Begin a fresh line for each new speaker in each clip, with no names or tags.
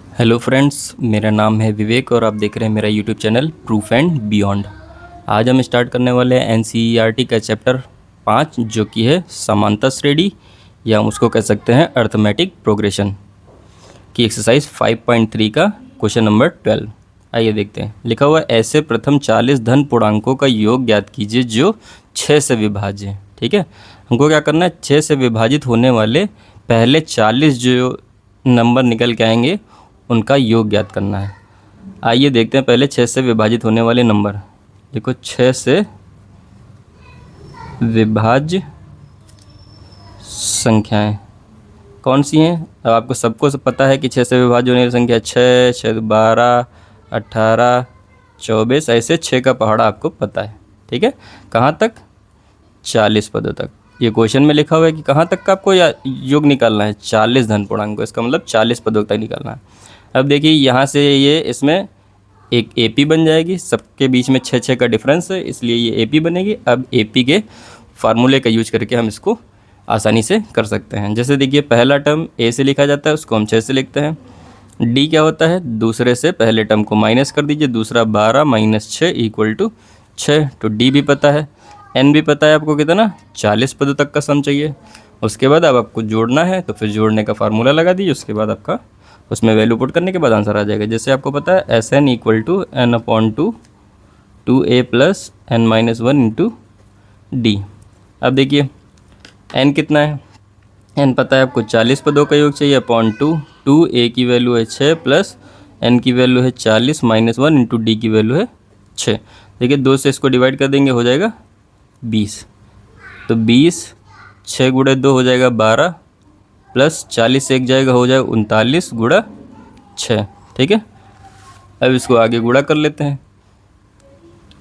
Hello friends, मेरा नाम है विवेक और आप देख रहे हैं मेरा YouTube channel proof and beyond. आज हम स्टार्ट करने वाले हैं एनसीईआरटी का चैप्टर 5 जो कि है समांतर श्रेणी या हम उसको कह सकते हैं अर्थमेटिक प्रोग्रेशन की एक्सरसाइज 5.3 का क्वेश्चन नंबर 12। आइए देखते हैं। लिखा हुआ है, ऐसे प्रथम 40 धन पूर्णांकों का योग ज्ञात कीजिए जो 6 से विभाज्य है। ठीक है, हमको क्या करना है, 6 से विभाजित होने वाले पहले 40 जो नंबर निकल के आएंगे उनका योग ज्ञात करना है। आइए देखते हैं पहले 6 से विभाजित होने वाले नंबर। देखो 6 से विभाज्य संख्याएं कौन सी हैं। अब आपको सबको सब पता है कि 6 से विभाज्य होने वाली संख्या 6, 6 12, 18, 24, ऐसे 6 का पहाड़ा आपको पता है। ठीक है, कहाँ तक? 40 पदों तक। ये क्वेश्चन में लिखा हुआ है कि कहाँ तक का आपको योग निकालना है, 40 धन पूर्णांक को, इसका मतलब 40 पदों तक निकालना है। अब देखिए यहाँ से ये इसमें एक एपी बन जाएगी, सबके बीच में 6 का डिफरेंस है इसलिए ये एपी बनेगी। अब एपी के फार्मूले का यूज करके हम इसको आसानी से कर सकते हैं। जैसे देखिए पहला टर्म ए से लिखा जाता है, उसको हम 6 से लिखते हैं। डी क्या होता है, दूसरे से पहले टर्म को माइनस कर दीजिए, दूसरा 12 - 6 = 6। तो डी भी पता है, एन भी पता है आपको कितना, 40 पदों तक का सम चाहिए। उसके बाद अब आपको जोड़ना है तो फिर जोड़ने का फार्मूला लगा दीजिए, उसके बाद आपका उसमें वैल्यू पुट करने के बाद आंसर आ जाएगा। जैसे आपको पता है SN = n/2 2a + n-1 × d। अब देखिए n कितना है, n पता है आपको, 40 पदों का योग चाहिए /2। 2a की वैल्यू है 6 प्लस n की वैल्यू है 40 - 1 × d की वैल्यू है 6। देखिए 2 से इसको डिवाइड कर देंगे, हो जाएगा 20। तो 20, 6 × 2 हो जाएगा 12 प्लस 40 से 1 जाएगा, हो जाएगा 39 × 6। ठीक है, अब इसको आगे गुणा कर लेते हैं।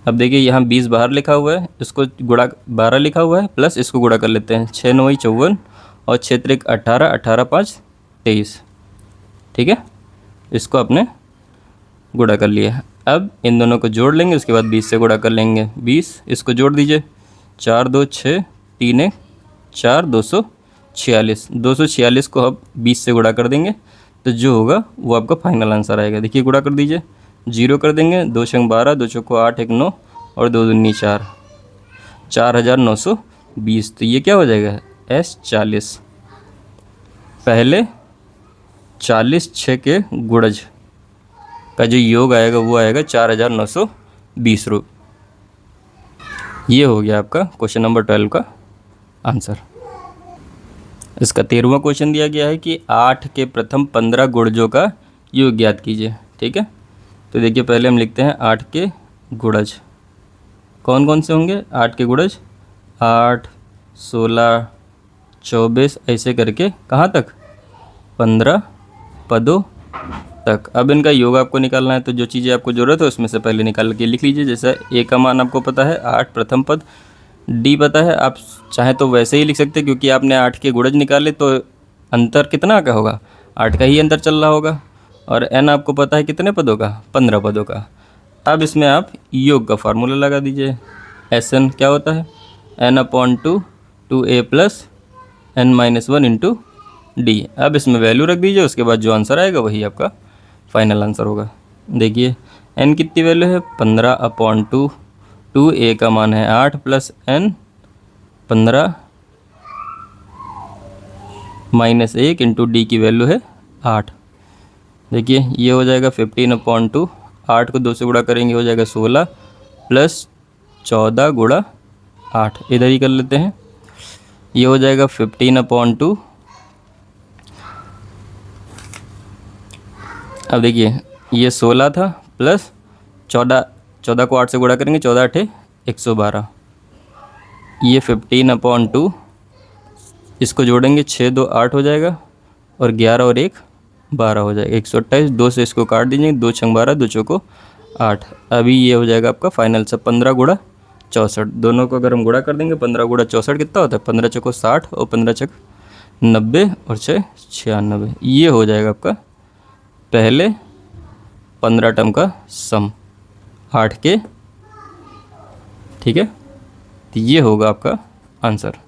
अब देखिए यहाँ 20 बाहर लिखा हुआ है, इसको गुणा 12 लिखा हुआ है, प्लस इसको गुणा कर लेते हैं। 6 × 9 = 54 और 6 × 3 = 18, 18 × 5 = 23। ठीक है, इसको आपने गुणा कर लिया। अब इन दोनों को जोड़ लेंगे, उसके बाद 20 से गुणा कर लेंगे। 20 इसको जोड़ दीजिए, 4 × 2 = 6, 3 × 1 = 4, 246। 246 को अब 20 से गुणा कर देंगे तो जो होगा वो आपका फाइनल आंसर आएगा। देखिए गुणा कर दीजिए, 0 कर देंगे, 2 × 12, 2 × 8, 1 9 और 2 दूनी 4, 4920। तो ये क्या हो जाएगा, S40। पहले 40 6 के गुणज का जो योग आएगा वो आएगा 4920 रुपये। ये हो गया आपका क्वेश्चन नंबर 12 का आंसर। इसका 13वां क्वेश्चन दिया गया है कि 8 के प्रथम 15 गुणजों का योग ज्ञात कीजिए। ठीक है, तो देखिए पहले हम लिखते हैं 8 के गुणज कौन कौन से होंगे। 8 के गुणज 8, 16, 24 ऐसे करके कहाँ तक, 15 पदों तक। अब इनका योग आपको निकालना है, तो जो चीज़ें आपको ज़रूरत है उसमें से पहले निकाल के लिख लीजिए। जैसे ए का मान आपको पता है 8 प्रथम पद, डी पता है, आप चाहे तो वैसे ही लिख सकते हैं क्योंकि आपने 8 के गुणज निकाले तो अंतर कितना का होगा, 8 का ही अंतर चल रहा होगा। और एन आपको पता है कितने पदों का, 15 पदों का। अब इसमें आप योग का फार्मूला लगा दीजिए। SN क्या होता है, n/2 2a + n-1 × d। अब इसमें वैल्यू रख दीजिए, उसके बाद जो आंसर आएगा वही आपका फाइनल आंसर होगा। देखिए n कितनी वैल्यू है, 15/2, 2a का मान है 8 + n 15 - 1 × d की वैल्यू है 8। देखिए ये हो जाएगा 15/2, 8 को 2 से गुणा करेंगे हो जाएगा 16 प्लस 14 × 8, इधर ही कर लेते हैं। ये हो जाएगा 15/2। अब देखिए ये 16 था प्लस 14, 14 को 8 से गुणा करेंगे, 14 × 8 = 112। ये 15/2, इसको जोड़ेंगे 6 × 2 = 8 हो जाएगा और 11 और 1 12 हो जाएगा, 128। 2 से इसको काट दीजिए, 2 × 12, 2 × 8। अभी ये हो जाएगा आपका फाइनल से 15 × 64। दोनों को अगर हम गुणा कर देंगे, 15 × 64 कितना होता है, 15 × 60 और 15 × 90 और 6 96। ये हो जाएगा आपका पहले 15 टर्म का सम 8 के। ठीक है, तो ये होगा आपका आंसर।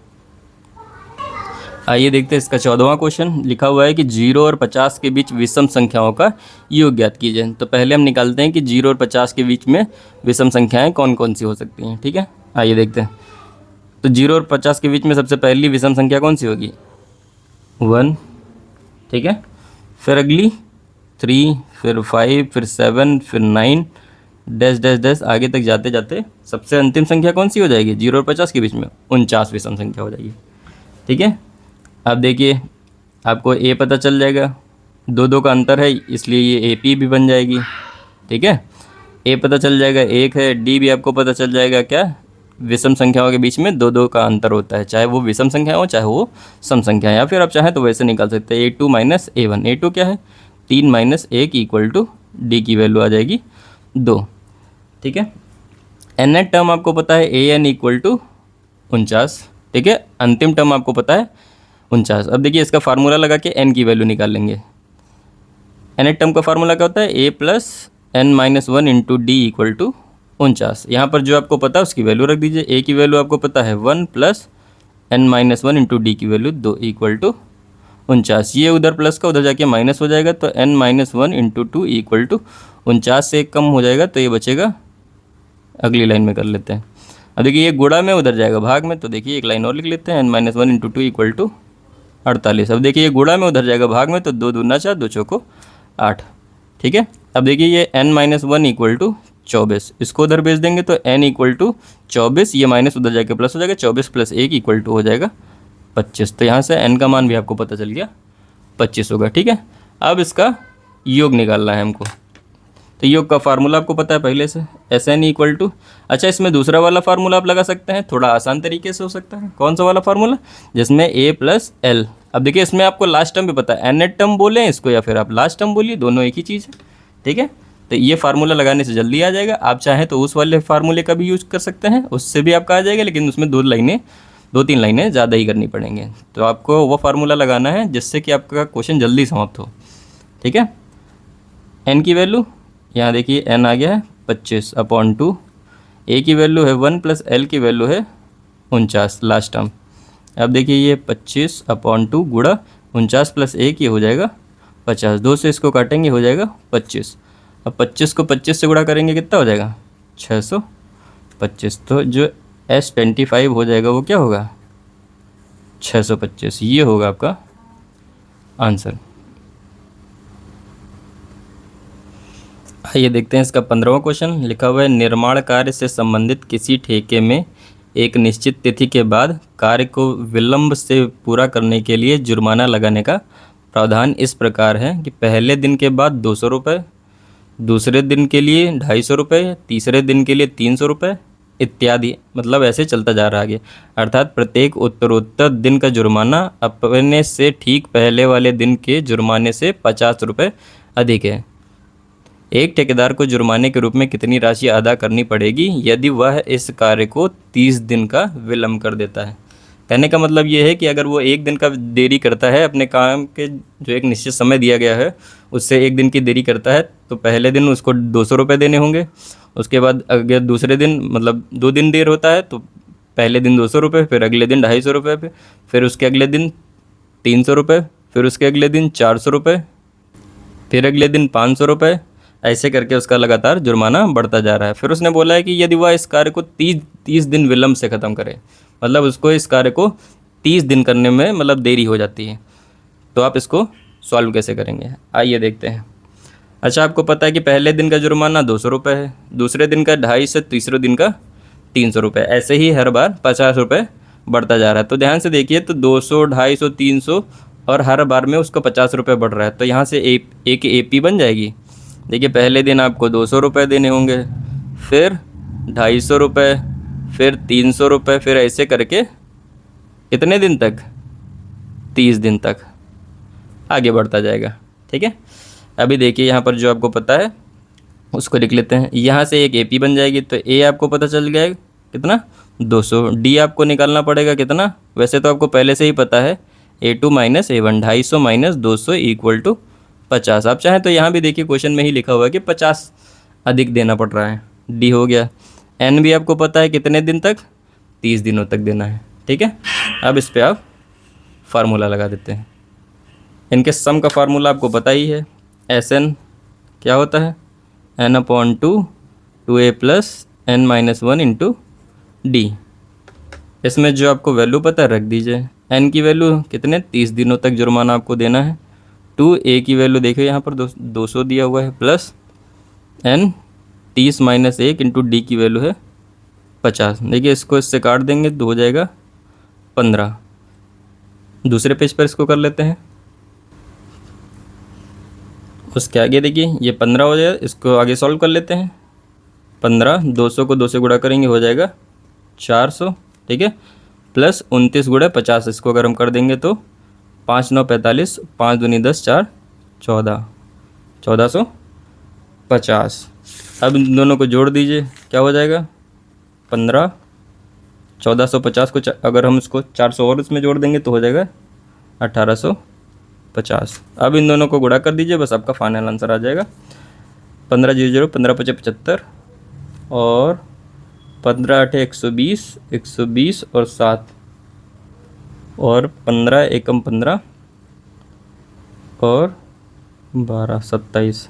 आइए देखते हैं इसका 14वां क्वेश्चन। लिखा हुआ है कि 0 और 50 के बीच विषम संख्याओं का योग ज्ञात कीजिए। तो पहले हम निकालते हैं कि 0 और 50 के बीच में विषम संख्याएं कौन कौन सी हो सकती हैं। ठीक है, आइए देखते हैं। तो 0 और 50 के बीच में सबसे पहली विषम संख्या कौन सी होगी? 1। ठीक है, फिर अगली 3, फिर 5, फिर 7, फिर 9 डैश डैश डैश आगे तक जाते जाते सबसे अंतिम संख्या कौन सी हो जाएगी 0 और 50 के बीच में? 49 विषम संख्या हो जाएगी। ठीक है, अब देखिए आपको ए पता चल जाएगा, दो दो का अंतर है इसलिए ये AP भी बन जाएगी। ठीक है, ए पता चल जाएगा, एक है, डी भी आपको पता चल जाएगा। क्या? विषम संख्याओं के बीच में दो दो का अंतर होता है, चाहे वो विषम संख्या हो चाहे वो सम संख्या है। या फिर आप चाहें तो वैसे निकाल सकते हैं A2 माइनस A1। A2 क्या है? 3 माइनस 1 इक्वल टू डी की वैल्यू आ जाएगी 2। ठीक है, एन टर्म आपको पता है AN इक्वल टू 49। ठीक है, अंतिम टर्म आपको पता है 49। अब देखिए इसका फार्मूला लगा के n की वैल्यू निकाल लेंगे। एन टर्म का फार्मूला क्या होता है? A plus n minus 1 into D equal to 49। यहाँ पर जो आपको पता है उसकी वैल्यू रख दीजिए। A की वैल्यू आपको पता है 1 plus n minus 1 into D की वैल्यू 2 इक्वल टू 49। ये उधर प्लस का उधर जाके माइनस हो जाएगा, तो n minus 1 into 2 equal to 49 से कम हो जाएगा, तो ये बचेगा। अगली लाइन में कर लेते हैं। अब देखिए ये गुणा में उधर जाएगा भाग में, तो देखिए एक लाइन और लिख लेते हैं, n minus 1 into 2 equal to 48। अब देखिए ये गुणा में उधर जाएगा भाग में, तो 2 दूना 4, 2 चौको 8। ठीक है, अब देखिए ये n माइनस 1 इक्वल टू 24, इसको उधर भेज देंगे तो n इक्वल टू 24, ये माइनस उधर जाके प्लस हो जाएगा, 24 प्लस 1 इक्वल टू हो जाएगा 25। तो यहाँ से n का मान भी आपको पता चल गया 25 होगा। ठीक है, अब इसका योग निकालना है हमको। तो योग का फार्मूला आपको पता है पहले से, SN इक्वल टू, अच्छा इसमें दूसरा वाला फार्मूला आप लगा सकते हैं, थोड़ा आसान तरीके से हो सकता है। कौन सा वाला फार्मूला? जिसमें A प्लस L। अब देखिए इसमें आपको लास्ट टर्म भी पता है, nth टर्म बोलें इसको या फिर आप लास्ट टर्म बोलिए, दोनों एक ही चीज़ है। ठीक है, तो ये फार्मूला लगाने से जल्दी आ जाएगा। आप चाहें तो उस वाले फार्मूले का भी यूज कर सकते हैं, उससे भी आपका आ जाएगा, लेकिन उसमें 2-3 लाइनें ज़्यादा ही करनी पड़ेंगे। तो आपको वो फार्मूला लगाना है जिससे कि आपका क्वेश्चन जल्दी समाप्त हो। ठीक है, n की वैल्यू यहाँ देखिए n आ गया है 25/2, A की वैल्यू है 1 प्लस L की वैल्यू है 49 लास्ट टर्म। अब देखिए ये 25/2 गुणा 49 प्लस 1 ये हो जाएगा 50, 2 से इसको काटेंगे हो जाएगा 25। अब 25 को 25 से गुणा करेंगे कितना हो जाएगा? 625। तो जो S25 हो जाएगा वो क्या होगा? 625। ये होगा आपका आंसर। आइए देखते हैं इसका 15वां क्वेश्चन। लिखा हुआ है निर्माण कार्य से संबंधित किसी ठेके में एक निश्चित तिथि के बाद कार्य को विलंब से पूरा करने के लिए जुर्माना लगाने का प्रावधान इस प्रकार है कि पहले दिन के बाद 200 रुपये, दूसरे दिन के लिए 250 रुपये, तीसरे दिन के लिए 300 रुपये इत्यादि, मतलब ऐसे चलता जा रहा है। अर्थात प्रत्येक उत्तरोत्तर दिन का जुर्माना अपने से ठीक पहले वाले दिन के जुर्माने से 50 रुपये अधिक है। एक ठेकेदार को जुर्माने के रूप में कितनी राशि अदा करनी पड़ेगी यदि वह इस कार्य को 30 दिन का विलंब कर देता है? कहने का मतलब ये है कि अगर वो एक दिन का देरी करता है अपने काम के जो एक निश्चित समय दिया गया है उससे एक दिन की देरी करता है, तो पहले दिन उसको 200 रुपये देने होंगे। उसके बाद अगर दूसरे दिन मतलब 2 दिन देर होता है तो पहले दिन 200 रुपये, फिर अगले दिन 250 रुपये, फिर उसके अगले दिन 300 रुपये, फिर उसके अगले दिन 400 रुपये, फिर अगले दिन 500 रुपये, ऐसे करके उसका लगातार जुर्माना बढ़ता जा रहा है। फिर उसने बोला है कि यदि वह इस कार्य को 30 दिन विलंब से ख़त्म करे, मतलब उसको इस कार्य को 30 दिन करने में मतलब देरी हो जाती है, तो आप इसको सॉल्व कैसे करेंगे? आइए देखते हैं। अच्छा आपको पता है कि पहले दिन का जुर्माना 200 रुपये है, दूसरे दिन का 250 से तीसरे दिन का 300 रुपये, ऐसे ही हर बार 50 रुपये बढ़ता जा रहा है। तो ध्यान से देखिए, तो 200, 250, 300 और हर बार में उसको 50 रुपये बढ़ रहा है, तो यहाँ से एक AP बन जाएगी। देखिए पहले दिन आपको 200 रुपये देने होंगे, फिर 250 रुपये, फिर 300 रुपये, फिर ऐसे करके कितने दिन तक? 30 दिन तक आगे बढ़ता जाएगा। ठीक है, अभी देखिए यहाँ पर जो आपको पता है उसको लिख लेते हैं। यहाँ से एक AP बन जाएगी, तो A आपको पता चल गया है कितना? 200। D आपको निकालना पड़ेगा कितना? वैसे तो आपको पहले से ही पता है, A2 minus A1, 250 minus 200 equal to 50। आप चाहें तो यहाँ भी देखिए क्वेश्चन में ही लिखा हुआ है कि 50 अधिक देना पड़ रहा है। D हो गया। N भी आपको पता है कितने दिन तक? 30 दिनों तक देना है। ठीक है, अब इस पर आप फार्मूला लगा देते हैं। इनके सम का फार्मूला आपको पता ही है, एस एन क्या होता है, n upon two a plus n minus one into d. इसमें जो आपको वैल्यू पता है रख दीजिए। एन की वैल्यू कितने, 30 दिनों तक जुर्माना आपको देना है। टू ए की वैल्यू देखिए यहाँ पर 200 दिया हुआ है, plus N 30 minus 1 into D की वैल्यू है 50। देखिए इसको इससे काट देंगे तो हो जाएगा 15। दूसरे पेज पर इसको कर लेते हैं। उसके आगे देखिए ये 15 हो जाएगा, इसको आगे सॉल्व कर लेते हैं। 15 200 को 2 से गुणा करेंगे हो जाएगा 400, ठीक है, प्लस 29 गुणा 50, इसको अगर हम कर देंगे तो 5 9 45, 5 दूनी 10, 4 14, 1450। अब इन दोनों को जोड़ दीजिए, क्या हो जाएगा 15 1450 को अगर हम इसको 400 और इसमें जोड़ देंगे तो हो जाएगा 1850। अब इन दोनों को गुणा कर दीजिए, बस आपका फाइनल आंसर आ जाएगा। 15 0 0 15 5 75 और 15 8 120, 120 और 7 और 15 एकम 15 और 12 27।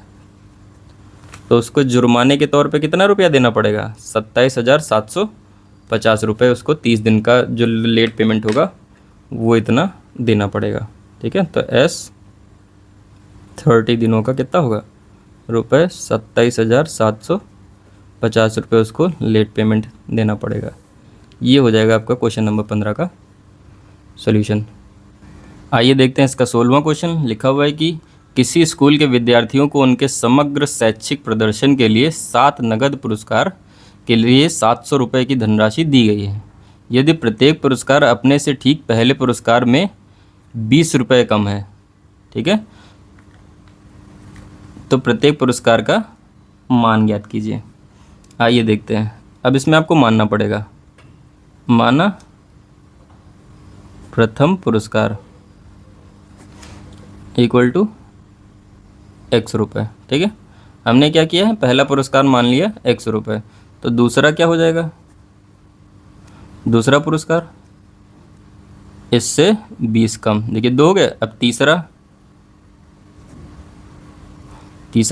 तो उसको जुर्माने के तौर पे कितना रुपया देना पड़ेगा, 27,750 रुपये। उसको 30 दिन का जो लेट पेमेंट होगा वो इतना देना पड़ेगा, ठीक है। तो एस 30 दिनों का कितना होगा रुपये, 27,750 रुपये उसको लेट पेमेंट देना पड़ेगा। ये हो जाएगा आपका क्वेश्चन नंबर 15 का सॉल्यूशन। आइए देखते हैं इसका 16वां क्वेश्चन। लिखा हुआ है कि किसी स्कूल के विद्यार्थियों को उनके समग्र शैक्षिक प्रदर्शन के लिए 7 नगद पुरस्कार के लिए 700 रुपये की धनराशि दी गई है। यदि प्रत्येक पुरस्कार अपने से ठीक पहले पुरस्कार में 20 रुपये कम है, ठीक है, तो प्रत्येक पुरस्कार का मान ज्ञात कीजिए। आइए देखते हैं। अब इसमें आपको मानना पड़ेगा, माना प्रथम पुरस्कार इक्वल टू x रुपये, ठीक है। हमने क्या किया है, पहला पुरस्कार मान लिया x रुपये, तो दूसरा क्या हो जाएगा, दूसरा पुरस्कार इससे 20 कम, देखिए 2 हो गए। अब तीसरा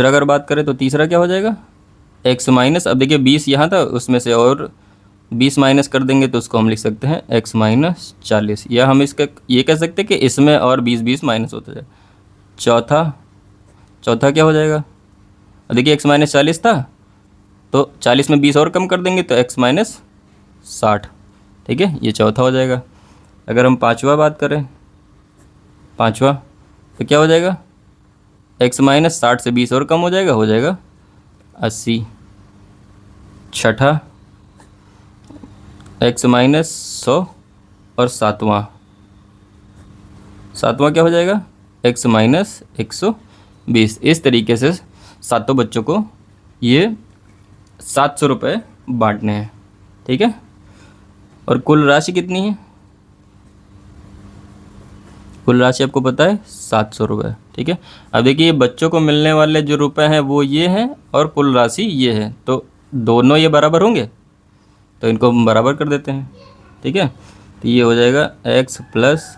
अगर बात करें तो तीसरा क्या हो जाएगा, x माइनस, अब देखिए 20 यहाँ था, उसमें से और 20 माइनस कर देंगे तो उसको हम लिख सकते हैं x माइनस 40, या हम इसका ये कह सकते हैं कि इसमें और 20 माइनस होता जाए। चौथा क्या हो जाएगा, देखिए x माइनस 40 था, तो 40 में 20 और कम कर देंगे तो x माइनस 60, ठीक है, ये चौथा हो जाएगा। अगर हम पाँचवा बात करें, पाँचवा तो क्या हो जाएगा, x माइनस 60 से 20 और कम हो जाएगा 80। छठा x माइनस 100 और सातवां क्या हो जाएगा, x माइनस 120। इस तरीके से सातों बच्चों को ये 700 रुपये बांटने हैं, ठीक है। और कुल राशि कितनी है, कुल राशि आपको पता है 700 रुपये, ठीक है। अब देखिए बच्चों को मिलने वाले जो रुपए हैं वो ये हैं और कुल राशि ये है, तो दोनों ये बराबर होंगे, तो इनको हम बराबर कर देते हैं, ठीक है। तो ये हो जाएगा x plus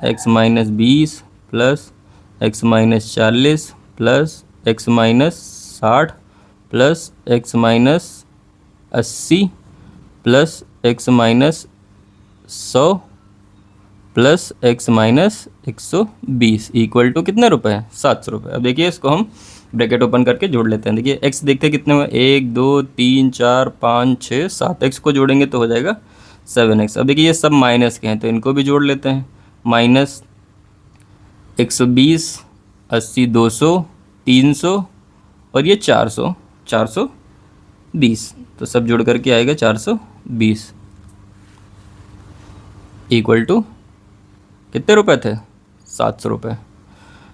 x minus 20 plus x minus 40 plus x minus 60 plus x minus 80 plus x minus 100 plus x minus 120 equal to कितने रुपए हैं, 700 रुपये। अब देखिए इसको हम ब्रैकेट ओपन करके जोड़ लेते हैं। देखिए x देखते हैं कितने हुए, 1 2 3 4 5 6 7, x को जोड़ेंगे तो हो जाएगा 7x। अब देखिए ये सब माइनस के हैं तो इनको भी जोड़ लेते हैं, माइनस 120 80 200 300 और ये 420, तो सब जोड़ करके आएगा 420 इक्वल टू कितने रुपए थे, 700 रुपये।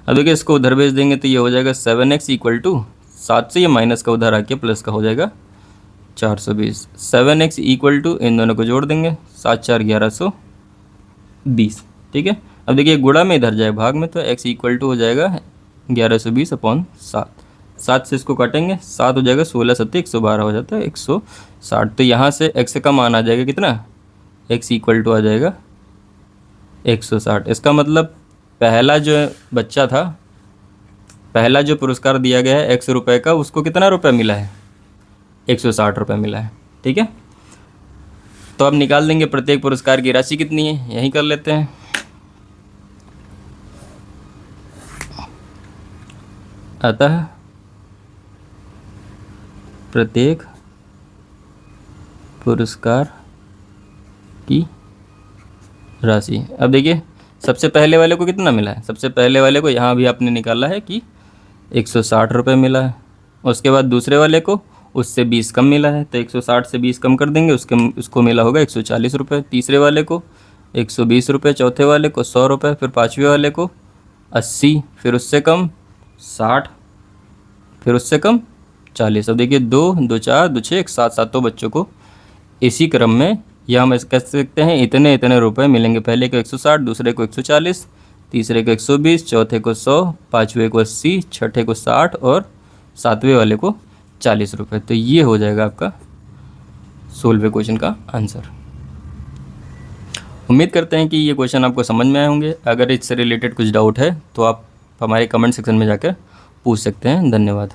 अब देखिए इसको उधर भेज देंगे तो ये हो जाएगा 7x इक्वल टू 7 से ये माइनस का उधर आके प्लस का हो जाएगा 420। 7x इक्वल टू इन दोनों को जोड़ देंगे, 7 4 1120, ठीक है। अब देखिए गुणा में इधर जाए भाग में, तो x इक्वल टू हो जाएगा 1120 अपॉन 7। 7 से इसको काटेंगे, 7 हो जाएगा 16 7 112 हो जाता है 160। तो यहाँ से x का मान आ जाएगा कितना, x इक्वल टू आ जाएगा 160। इसका मतलब पहला जो बच्चा था, पहला जो पुरस्कार दिया गया है 100 रुपये का, उसको कितना रुपये मिला है? 160 रुपये मिला है। ठीक है, तो अब निकाल देंगे प्रत्येक पुरस्कार की राशि कितनी है, यहीं कर लेते हैं। अतः प्रत्येक पुरस्कार की राशि। अब देखिए सबसे पहले वाले को कितना मिला है, सबसे पहले वाले को यहाँ भी आपने निकाला है कि 160 रुपये मिला है। उसके बाद दूसरे वाले को उससे 20 कम मिला है, तो 160 से 20 कम कर देंगे, उसको मिला होगा 140 रुपये। तीसरे वाले को 120 रुपये, चौथे वाले को 100 रुपये, फिर पाँचवें वाले को 80, फिर उससे कम 60, फिर उससे कम 40। अब देखिए 2 2 4 2 6 एक साथ सातों बच्चों को इसी क्रम में, या हम ऐसे कह सकते हैं इतने इतने रुपए मिलेंगे। पहले को 160, दूसरे को 140, तीसरे को 120, चौथे को 100, पाँचवें को 80, छठे को 60 और सातवें वाले को 40 रुपये। तो ये हो जाएगा आपका 16वें क्वेश्चन का आंसर। उम्मीद करते हैं कि ये क्वेश्चन आपको समझ में आए होंगे। अगर इससे रिलेटेड कुछ डाउट है तो आप हमारे कमेंट सेक्शन में जाकर पूछ सकते हैं। धन्यवाद।